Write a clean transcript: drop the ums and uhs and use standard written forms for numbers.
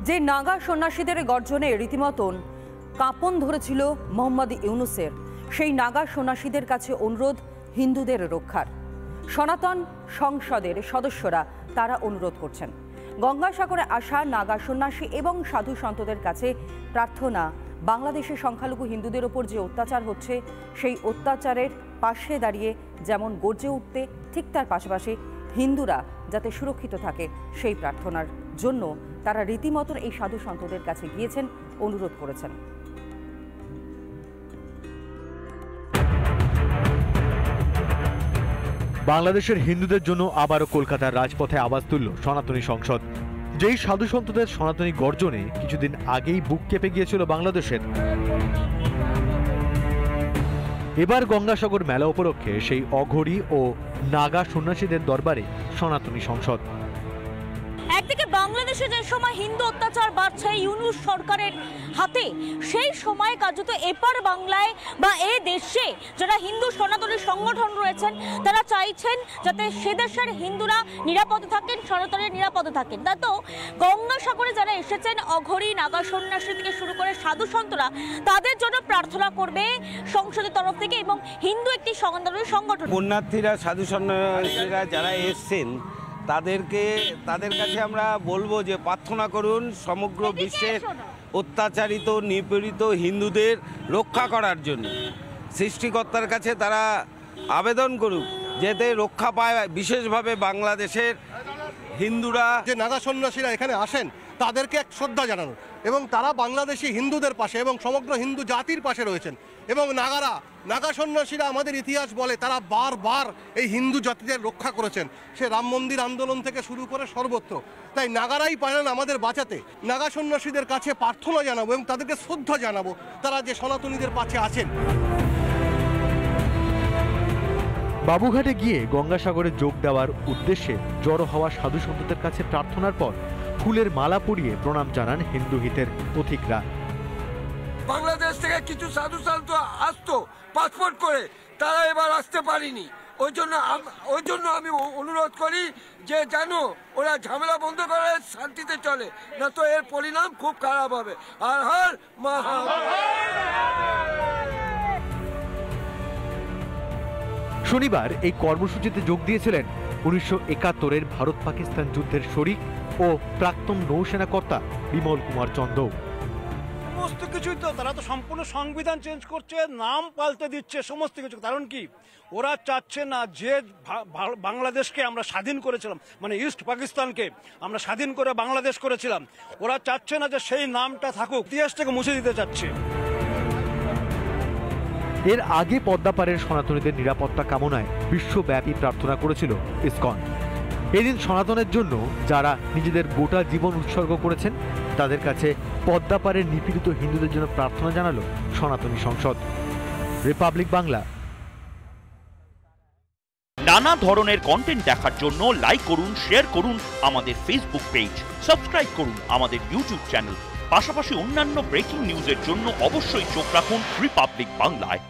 যে নাগা সন্ন্যাসীদের গর্জনে রীতিমতন কাঁপন ধরেছিল মোহাম্মদ ইউনুসের, সেই নাগা সন্ন্যাসীদের কাছে অনুরোধ হিন্দুদের রক্ষার। সনাতন সংসদের সদস্যরা তারা অনুরোধ করছেন গঙ্গাসাগরে আসা নাগা সন্ন্যাসী এবং সাধু সন্তদের কাছে প্রার্থনা, বাংলাদেশের সংখ্যালঘু হিন্দুদের ওপর যে অত্যাচার হচ্ছে সেই অত্যাচারের পাশে দাঁড়িয়ে যেমন গর্জে উঠতে, ঠিক তার পাশাপাশি হিন্দুরা যাতে সুরক্ষিত থাকে সেই প্রার্থনার জন্য তারা রীতিমতন এই সাধু সন্তদের কাছে গিয়েছেন, অনুরোধ করেছেন। বাংলাদেশের হিন্দুদের জন্য আবারও কলকাতার রাজপথে আওয়াজ তুলল সনাতনী সংসদ। যেই সাধু সন্তদের সনাতনী গর্জনে কিছুদিন আগেই বুক কেঁপে গিয়েছিল বাংলাদেশের, এবার গঙ্গাসাগর মেলা উপলক্ষে সেই অঘোরী ও নাগা সন্ন্যাসীদের দরবারে সনাতনী সংসদ। একদিকে বাংলাদেশে যে সময় হিন্দু অত্যাচার বাড়ছে ইউনূস সরকারের হাতে, সেই সময় কার্যত এপার বাংলায় বা এ দেশে যারা হিন্দু সনাতনী সংগঠন রয়েছেন তারা চাইছেন যাতে সে দেশের হিন্দুরা নিরাপদে থাকেন, সনাতনীরা নিরাপদে থাকেন। তা তো গঙ্গাসাগরে যারা এসেছেন অঘোরী, নাগা সন্ন্যাসী থেকে শুরু করে সাধু সন্তরা, তাদের জন্য প্রার্থনা করবে সংসদের তরফ থেকে এবং হিন্দু একটি সনাতনী সংগঠন। পুণ্যার্থীরা, সাধু সন্ন্যাসীরা যারা এসছেন তাদের কাছে আমরা বলবো যে প্রার্থনা করুন সমগ্র বিশ্বের অত্যাচারিত নিপীড়িত হিন্দুদের রক্ষা করার জন্য। সৃষ্টিকর্তার কাছে তারা আবেদন করুক যাতে রক্ষা পায়, বিশেষভাবে বাংলাদেশের হিন্দুরা। যে নাগা সন্ন্যাসীরা এখানে আসেন তাদেরকে এক শ্রদ্ধা জানানো, এবং তারা বাংলাদেশি হিন্দুদের পাশে এবং সমগ্র হিন্দু জাতির পাশে রয়েছেন। এবং নাগা সন্ন্যাসীরা আমাদের ইতিহাস বলে তারা বারবার এই হিন্দু জাতিদের রক্ষা করেছেন, সে রাম মন্দির আন্দোলন থেকে শুরু করে সর্বত্র। তাই নাগারাই পারেন আমাদের বাঁচাতে। নাগা সন্ন্যাসীদের কাছে প্রার্থনা জানাবো এবং তাদেরকে শ্রদ্ধা জানাবো, তারা যে সনাতনীদের পাশে আছেন। বাবুঘাটে গিয়ে গঙ্গাসাগরে যোগ দেওয়ার উদ্দেশ্যে জড়ো হওয়া সাধু সন্তদের কাছে প্রার্থনার পর ফুলের মালা পরিয়ে প্রণাম জানান হিন্দু হিতের পথিকরা। বাংলাদেশ থেকে কিছু সাধু সন্ত আসতো পাসপোর্ট করে, তারা এবার আসতে পারিনি। ওই জন্য আমি অনুরোধ করি যে যেন ওরা ঝামেলা বন্ধ করে শান্তিতে চলে, না তো এর পরিণাম খুব খারাপ হবে। আর হর মহা। শনিবার এই কর্মসূচিতে যোগ দিয়েছিলেন 1971-এর ভারত পাকিস্তান যুদ্ধের শরিক ও প্রাক্তন নৌসেনা কর্তা বিমল কুমার চন্দ। সমস্ত কিছুই তো তারা তো সম্পূর্ণ সংবিধান চেঞ্জ করছে, নাম পাল্টে দিচ্ছে, সমস্ত কিছু। কারণ কি, ওরা চাচ্ছে না যে বাংলাদেশকে আমরা স্বাধীন করেছিলাম, মানে ইস্ট পাকিস্তানকে আমরা স্বাধীন করে বাংলাদেশ করেছিলাম, ওরা চাচ্ছে না যে সেই নামটা থাকুক, ইতিহাসটাকে মুছে দিতে চাচ্ছে। এর আগে পদ্মাপাড়ের সনাতনীদের নিরাপত্তা কামনায় বিশ্বব্যাপী প্রার্থনা করেছিল ইসকন। এদিন সনাতনের জন্য যারা নিজেদের গোটা জীবন উৎসর্গ করেছেন তাদের কাছে পদ্মাপাড়ের নিপীড়িত হিন্দুদের জন্য প্রার্থনা জানালো সনাতনী সংসদ। রিপাবলিক বাংলা। নানা ধরনের কন্টেন্ট দেখার জন্য লাইক করুন, শেয়ার করুন আমাদের ফেসবুক পেজ, সাবস্ক্রাইব করুন আমাদের ইউটিউব চ্যানেল। পাশাপাশি অন্যান্য ব্রেকিং নিউজের জন্য অবশ্যই চোখ রাখুন রিপাবলিক বাংলায়।